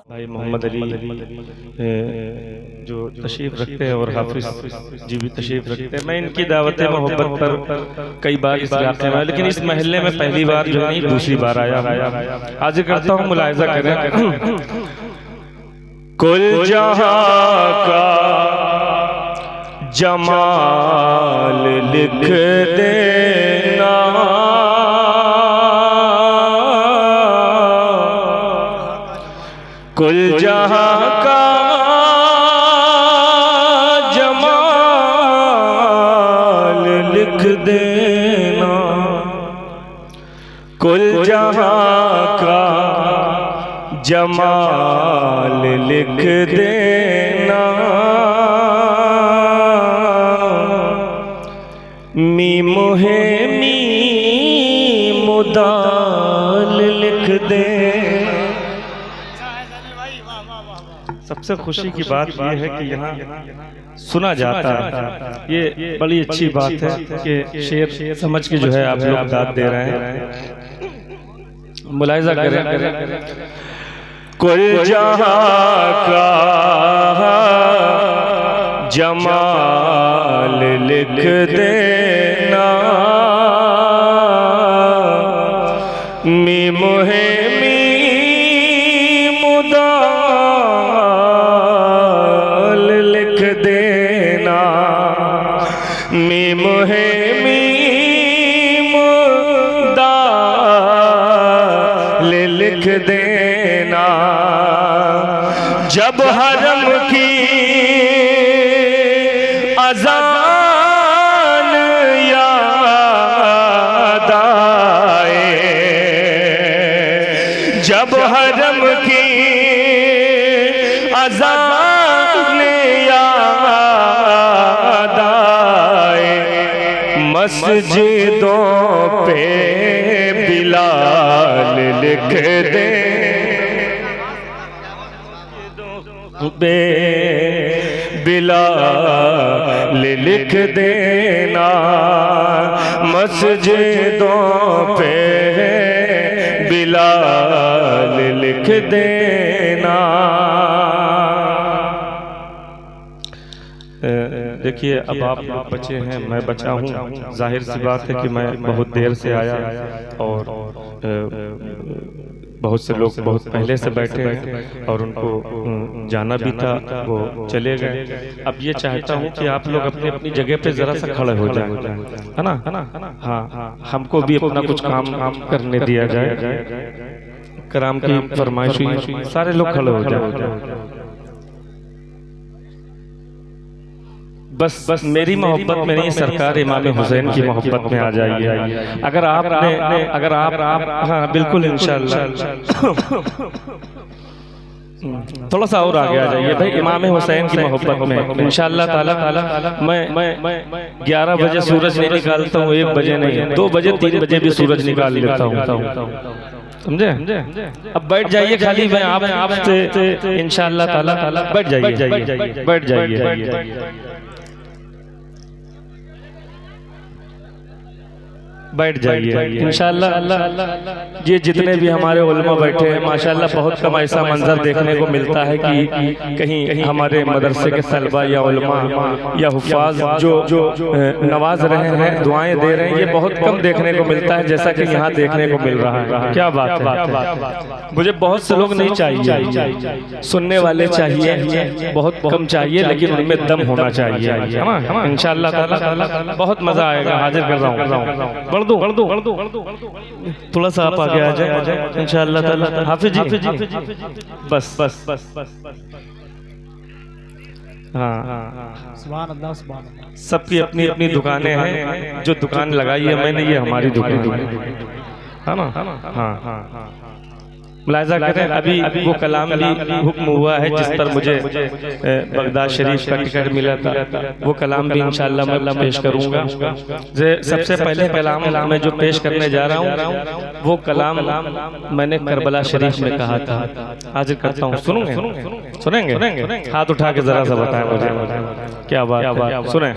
भाई मोहम्मद अली जो तशरीफ़ रखते हैं और हाफिज़ जी भी तशरीफ़ रखते हैं। मैं इनकी दावत मोहब्बत पर कई बार इस इलाके में, लेकिन इस महल्ले में पहली बार जो नहीं दूसरी बार आया। हाजिर करता हूँ, मुलाहिज़ा करें। कुल जहां का जमाल लिख देना, कुल जहां का जमाल लिख देना, कुल जहां का जमाल लिख देना। मीम है मीम दाल लिख दे। सबसे खुशी की बात यह है कि यहाँ सुना जाता है। ये बड़ी अच्छी बात है कि शेर समझ के जो है आप लोग दाद दे रहे हैं। मुलाहिज़ा करें। कुल जहां का जमाल लिख देना, मीम है मीम दाल लिख देना, मीम है मीम दाल लिख देना। जब हरम की अज़ान याद आए, जब हरम की अज़ान याद आए, मस्जिदों पे बिलाल लिख दे, बिलाल लिख देना। मस्जिदों पे बिलाल लिख देना। देखिए, अब आप लोग बचे हैं, मैं बचा हूँ। जाहिर सी बात है कि मैं बहुत देर से आया और बहुत से लोग बहुत पहले से बैठे हैं और उनको जाना भी था, वो चले गए। अब ये चाहता हूँ कि आप लोग अपनी अपनी जगह पे जरा सा खड़े हो जाएं, है ना? हाँ, हमको भी अपना कुछ काम करने दिया जाए। कराम की फरमाइश हुई, सारे लोग खड़े हो जाए। बस मेरी मोहब्बत में नहीं, सरकार इमाम हुसैन की मोहब्बत में आ जाइए। अगर आप हाँ बिल्कुल इंशाअल्लाह थोड़ा सा और आगे आ जाइए भाई। इमाम हुसैन की मोहब्बत में इंशाअल्लाह ताला मैं 11 बजे सूरज नहीं निकालता हूँ, 1 बजे नहीं, 2 बजे 3 बजे भी सूरज निकाल लेता हूँ। समझे? अब बैठ जाइए खाली, मैं आपसे इंशाअल्लाह ताला बैठ जाइए, बैठ जाइए। बैठ जाइए इंशाअल्लाह। ये जितने भी हमारे उलमा बैठे हैं माशाअल्लाह, बहुत कम ऐसा मंजर देखने को मिलता है कि कहीं हमारे मदरसे के तलबा या उलमा या हुफ़ाज़ जो नवाज रहे हैं, दुआएं दे रहे हैं, ये बहुत कम देखने को मिलता है जैसा कि यहाँ देखने को मिल रहा है। क्या बात है। मुझे बहुत से लोग नहीं चाहिए, सुनने वाले चाहिए, बहुत कम चाहिए, लेकिन उनमें दम होना चाहिए। इंशाअल्लाह ताला बहुत मजा आएगा। हाजिर कर रहा हूँ, कर दो थोड़ा सा आप आगे आ जाए इंशाअल्लाह ताला। हाफिज जी बस हाँ, सुभान अल्लाह, सुभान अल्लाह। सबकी अपनी अपनी दुकानें हैं। जो दुकान लगाई है मैंने, ये हमारी दुकान है ना। हाँ, मुलाहिज़ा करें। अभी वो कलाम भी हुक्म हुआ है जिस पर मुझे बगदाद शरीफ का टिकट मिला था, वो कलाम भी इंशाअल्लाह मैं पेश करूंगा। सबसे पहले कलाम मैं जो पेश करने जा रहा हूँ, वो कलाम मैंने करबला शरीफ में कहा था। हाजिर करता हूँ, सुनेंगे? हाथ उठा के जरा सा बताएं मुझे, क्या बात। सुने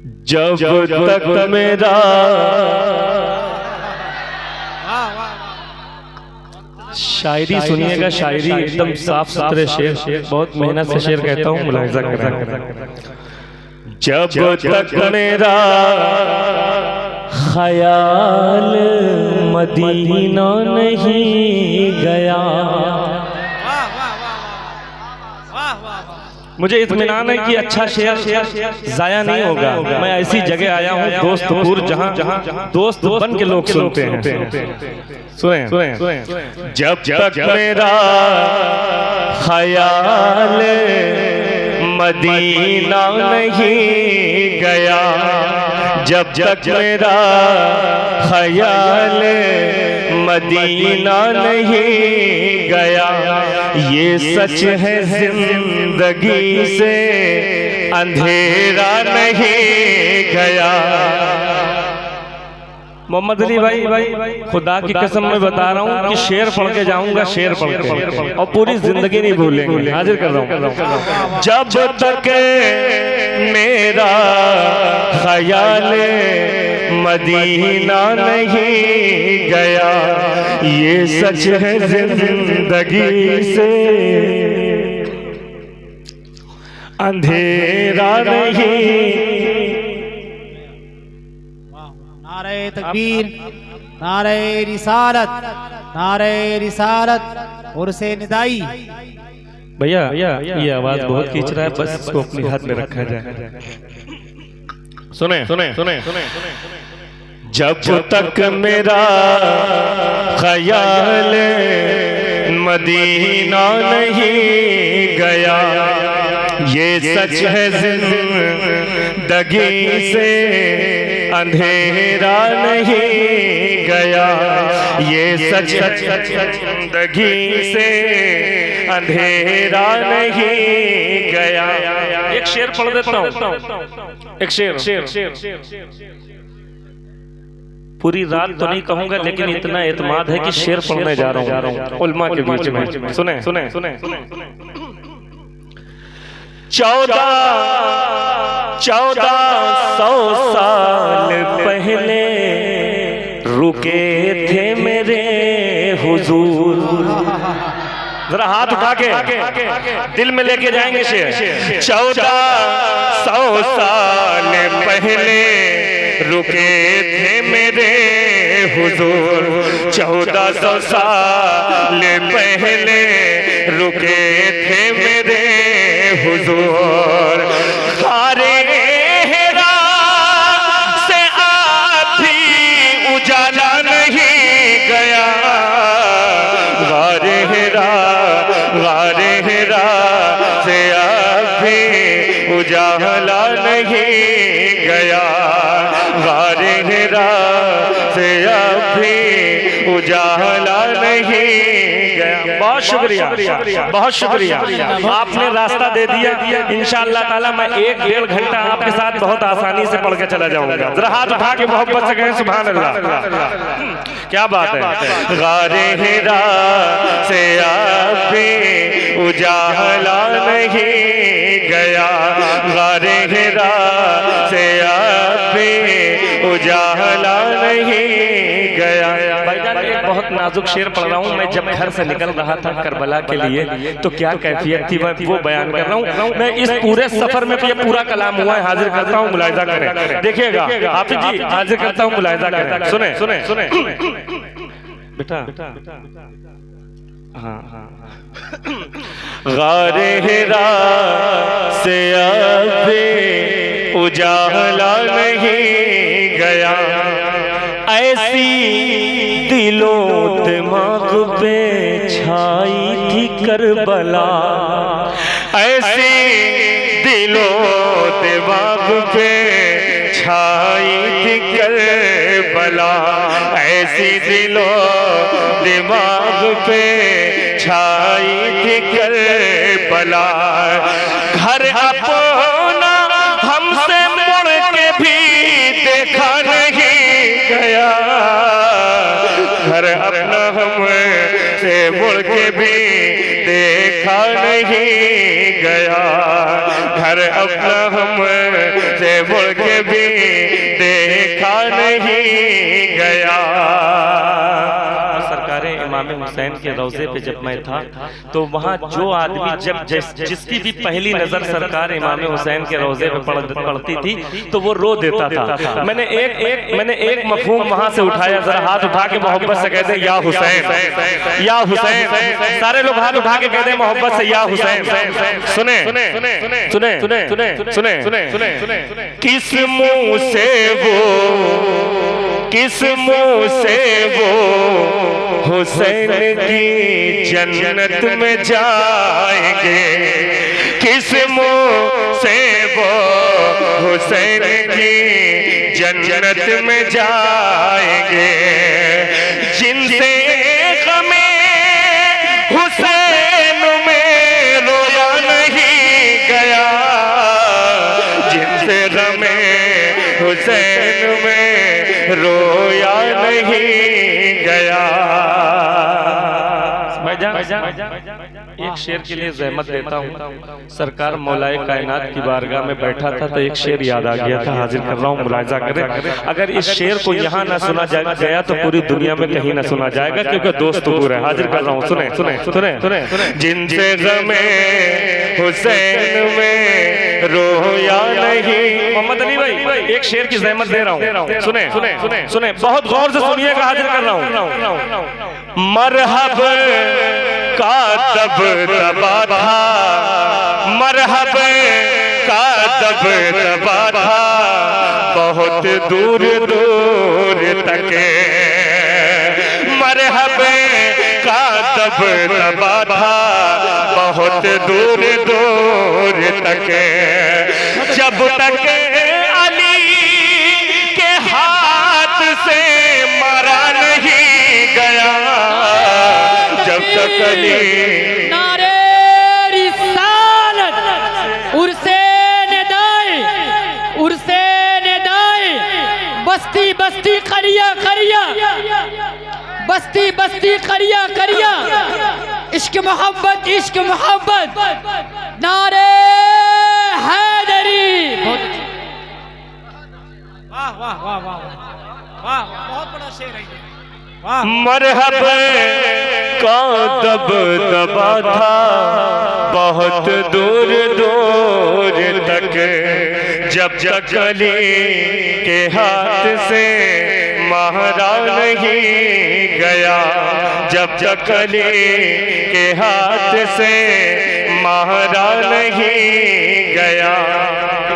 जब तक मेरा शायरी सुनिएगा, शायरी एकदम साफ सुथरे शेर, बहुत मेहनत से शेर कहता हूँ, मुलाहिजा करें। जब तक मेरा ख्याल मदीना नहीं गया, मुझे इत्मीनान है कि अच्छा शेर जाया नहीं होगा। मैं ऐसी जगह आया हूँ दोस्तपुर, जहाँ दोस्त बन के लोग सुनते हैं। सुने। जब तक मेरा ख्याल मदीना नहीं गया, जब तक मेरा ख्याल मदीना नहीं गया, ये सच है जिंदगी से अंधेरा नहीं गया। मोहम्मद अली भाई, खुदा की कसम मैं बता रहा हूँ कि शेर पढ़ के जाऊंगा, शेर पढ़ के, और पूरी जिंदगी नहीं भूलेंगे। हाजिर कर रहा हूँ। जब तक मेरा ख्याल मदीना नहीं गया, ये सच है जिंदगी से अंधेरा नहीं। नारे तकबीर, नारे रिसालत, नारे रिसालत और से निदाई। भैया ये आवाज बहुत खींच रहा है, बस इसको अपनी हाथ में रखा जाए। सुने। जब तक मेरा ख्याल मदीना नहीं गया, ये सच है जिंदगी से अंधेरा नहीं गया, ये सच जिंदगी से अंधेरा नहीं गया। एक शेर पढ़ देता हूँ, एक शेर। पूरी रात तो नहीं कहूंगा, लेकिन इतना एतमाद है कि शेर पढ़ने जा रहा हूँ उल्मा के बीच में। सुने। 1400 साल पहले रुके थे मेरे हुजूर। जरा हाथ उठा के दिल में लेके जाएंगे शेर। 1400 साल पहले रुके थे मेरे हुजूर, 1400 साल पहले रुके थे मेरे हुजूर। हारे हेरा से आप भी उजाला नहीं गया, गारे हेरा से आप भी उजाला नहीं गया, गारे हेरा से आप भी उजाला नहीं गया। बहुत शुक्रिया, बहुत शुक्रिया, आपने रास्ता दे दिया। इंशाअल्लाह ताला मैं 1-1.5 घंटा आपके साथ बहुत आसानी से पढ़ के चला जाऊंगा। जरा हाथ उठा के मोहब्बत से कहें सुभान अल्लाह। क्या बात है। गारे हेरा से आप भी उजाला नहीं गया, गारे हेरा से आप भी उजाला नहीं गया। भाईजान एक बहुत नाजुक शेर पढ़ रहा हूँ। मैं जब घर से निकल रहा था करबला के लिए तो क्या कैफियत थी वो बयान कर रहा हूँ। मैं इस पूरे सफर में ये पूरा कलाम हुआ है, हाजिर करता हूँ, मुलाहिजा करें। देखिएगा हाफिज जी, हाजिर करता हूँ, मुलाहिजा करें। सुने बेटा। हाँ। गारे हेरा से अब उजाला नहीं गया, ऐसी दिलो दिमाग पे छाई थी करबला, ऐसी दिलो दिमाग पे छाई थी करबला, ऐसी दिलो दिमाग पे छाई थी करबला। घर अपना हमसे मुड़ के भी देखा नहीं गया, घर अपना हमसे मुड़ के भी देखा नहीं गया, घर अपना हमसे मुड़ के भी देखा नहीं गया। इमाम हुसैन के रोजे पे जब मैं था तो वहाँ जो आदमी जब जिसकी भी पहली नजर सरकार इमाम हुसैन के रोजे पे पड़ती थी तो वो रो देता था। मैंने एक मफहूम वहाँ से उठाया, जरा हाथ उठा के मोहब्बत से कहते या हुसैन, या हुसैन। सारे लोग हाथ उठा के कहते मोहब्बत से या हुसैन। सुने सुने सुने सुने सुने सुने सुने सुने किस मुंह से वो, किस मुंह से वो हुसैन की जन्नत में जाएंगे, किस मुंह से वो हुसैन की जन्नत में जाएंगे, जिनसे गमे हुसैन में रोया नहीं गया, जिनसे गमे हुसैन में रोया नहीं गया। एक शेर के लिए जहमत देता हूँ। सरकार मौलाए कायनात की बारगाह में बैठा था तो एक शेर याद आ गया था, हाजिर कर रहा हूँ, मुलाहिजा करें। अगर इस शेर को यहाँ ना सुना गया तो पूरी दुनिया में कहीं ना सुना जाएगा, क्योंकि दोस्त दूर है। हाजिर कर रहा हूँ, सुने सुने सुने सुने जिनसे गमे हुसैन में रोया नहीं। मोहम्मद अली भाई एक शेर की जहमत दे रहा हूँ, सुने सुने सुने सुने, बहुत गौर से सुनिएगा, हाजिर कर रहा हूँ। मरहब का दब दबा था, मरहब का दब दबा था, बहुत दूर दूर तक, मरहब का दब दबा था, बहुत दूर दूर तक, जब तक अली के हाथ से मारा नहीं गया, जब तक अली। नारे रिसालत, उर्से निदाई, उर्से निदाई, बस्ती बस्ती करिया करिया, बस्ती बस्ती करिया करिया, इश्क मोहब्बत इश्क मोहब्बत, नारे हैदरी। वाह वाह वाह वाह वाह, बहुत बड़ा शेर है। मरहब का दब दबा था, बहुत दूर दूर तक, जब तक अली के हाथ से मारा नहीं गया, जब तक अली के हाथ से मारा नहीं गया।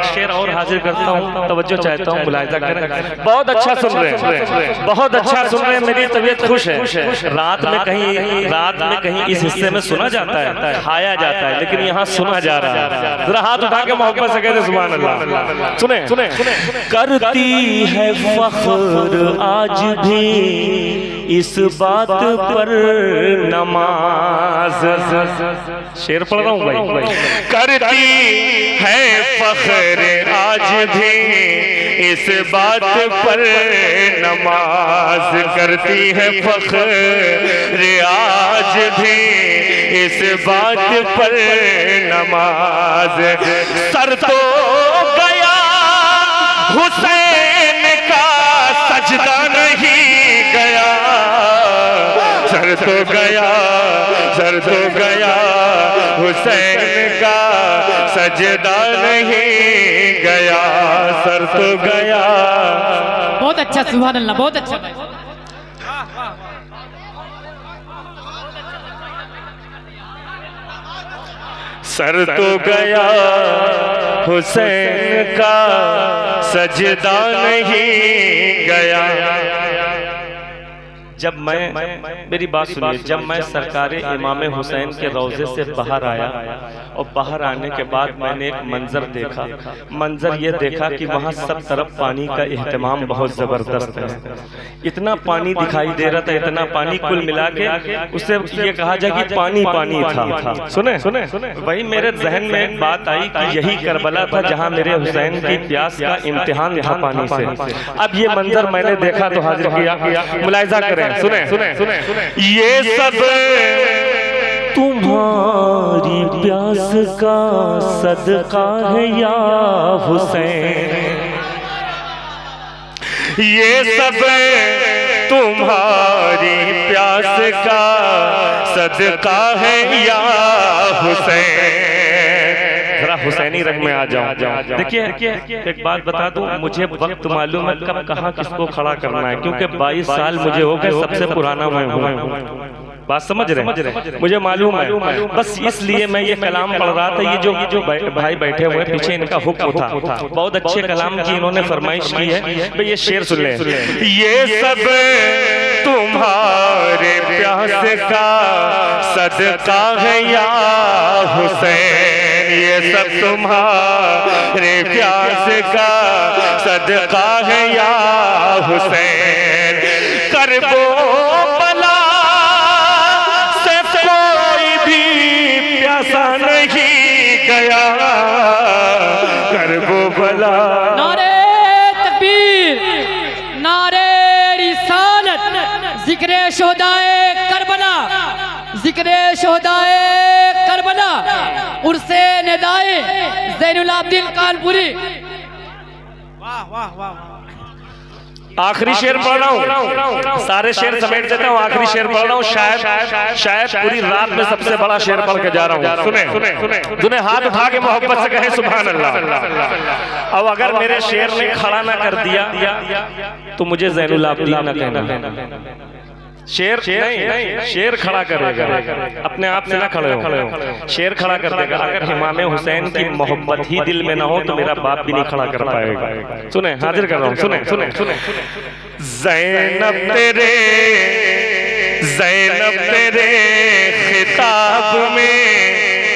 शेर और हाजिर करता हूँ, तवज्जो चाहता हूँ, मुलाहिजा करें। बहुत अच्छा सुन रहे हैं, बहुत अच्छा सुन रहे हैं, मेरी तबीयत खुश है। रात में कहीं इस हिस्से में सुना जाता है, खाया जाता है, लेकिन यहाँ सुना जा रहा है। जरा हाथ उठा के मोहब्बत से कहते सुभान अल्लाह। सुने सुने करती है फख्र आज भी इस बात पर नमाज। शेर पढ़ रहा हूँ भाई। करती है फख्र आज भी इस बात पर नमाज, करती है फख्र आज भी इस बात पर नमाज। सर तो गया हुसैन का सजदा नहीं गया, सर तो गया, सर तो गया हुसैन का सजदा नहीं गया, सर तो गया। बहुत अच्छा, सुभान अल्लाह, बहुत अच्छा। सर तो गया हुसैन का सजदा नहीं गया। जब मैं, मेरी बात सुनिए, जब मैं सरकार इमाम हुसैन के रोज़े से बाहर आया और बाहर आने के बाद मैंने एक मंजर देखा। मंजर ये देखा कि वहाँ सब तरफ पानी का एहतमाम बहुत ज़बरदस्त है। इतना पानी दिखाई दे रहा था, इतना पानी, कुल मिला के उससे ये कहा जाए कि पानी पानी था। सुने सुने वही मेरे जहन में एक बात आई कि यही करबला था जहाँ मेरे हुसैन की प्यास का इम्तिहान था पानी से। अब ये मंजर मैंने देखा तो हाजिर किया, मुलाहिजा करें। सुने सुने सुने ये सब तुम्हारी प्यास का सदका है या हुसैन, ये सब तुम्हारी प्यास का सदका है या हुसैन। जरा हुसैनी रंग में आ जाओ। देखिए एक बात बता दूं, मुझे वक्त मालूम है कब कहाँ किसको खड़ा करना है, क्योंकि 22 साल मुझे हो गए, सबसे पुराना मैं हूँ। बात समझ रहे, मुझे मालूम है, बस इसलिए मैं ये कलाम पढ़ रहा था। ये जो भाई बैठे हुए पीछे, इनका हुक्म था, बहुत अच्छे कलाम की इन्होंने फरमाइश की है। भाई ये शेर सुन ले, ये सब तुम्हारे प्यास का सदका है या हुसैन, ये सब तुम्हारे प्यास का सदका है या हुसैन। करबो प्यासा नहीं गया, करबो भला। नारे तकबीर, नारे रिसालत, जिक्रे शोहदाए करबला, जिक्रे शोहदाए करबला, उर्से निदाए ज़ैनुल आबिदीन कानपुरी। वाह वाह वाह वाह। आखिरी शेर पढ़ रहा हूँ, सारे शेर समेट देता हूँ, आखिरी शेर पढ़ रहा हूँ। शायद पूरी रात में सबसे बड़ा शेर पढ़ के जा रहा हूँ। सुने हाथ उठा के मोहब्बत से कहे सुभान अल्लाह। अब अगर मेरे शेर ने खड़ा ना कर दिया तो मुझे ज़ैनुल आबिदीन ना कहना। शेर नहीं, शेर खड़ा करेगा, अपने आप से ना खड़े हो, शेर खड़ा कर देगा। अगर इमाम हुसैन की मोहब्बत ही दिल में ना हो तो मेरा बाप भी नहीं खड़ा कर पाएगा। सुने, हाजिर कर रहा हूँ, सुने सुने सुने। ज़ैनब तेरे खिताब में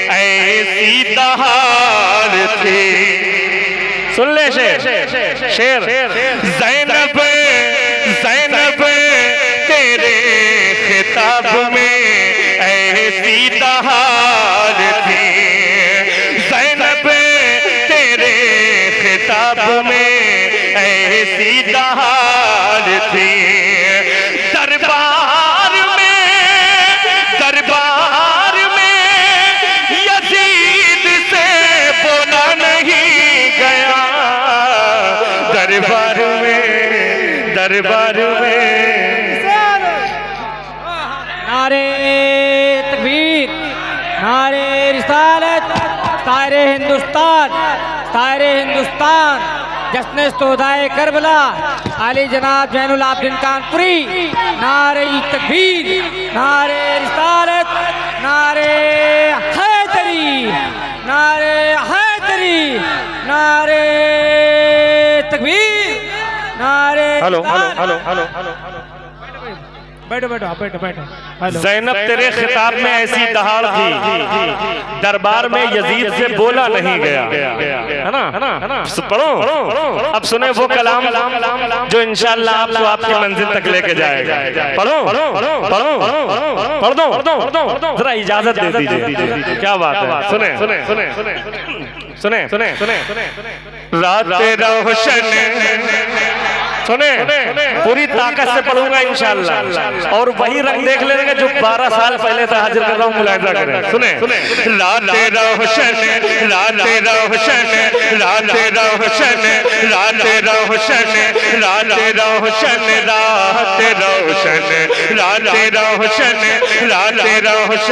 ऐसी दहाड़ थी। सुन ले शेर, ज़ैनब तेरे खिताब में ऐसी दहाड़ थी, ज़ैनब तेरे खिताब में ऐसी दहाड़ थी। दरबार में यजीद से बोला नहीं गया, दरबार में नारे तकबीर, नारे रिसालत, सारे हिंदुस्तान, जश्न शोहदाए करबला, आली जनाब ज़ैनुल आबिदीन कानपुरी। नारे तकबीर, नारे रिसालत, नारे हैदरी, नारे हैदरी, नारे तकबीर, नारे। हेलो हेलो हेलो हेलो, बैठो बैठो बैठो बैठो। ज़ैनब तेरे खिताब में ऐसी दहाड़ थी, दरबार में यजीद से बोला नहीं गया, है ना? पढ़ो, अब सुने वो कलाम जो इंशाअल्लाह आपको आपकी मंजिल तक लेके जाएगा। पढ़ दो, जरा इजाजत दे दीजिए। क्या बात है, सुने। रात रोशन, सुने, पूरी ताकत से पढ़ूंगा इंशाअल्लाह, और वही रंग देख लेंगे जो 12 साल पहले था। हाजिर कर रहा हूँ, मुलाहिजा करें। सुने, रात रोशन, रात रोशन, रात रोशन, रात रोशन, रात रोशन, रात रोशन, रात रोशन, रात रोशन।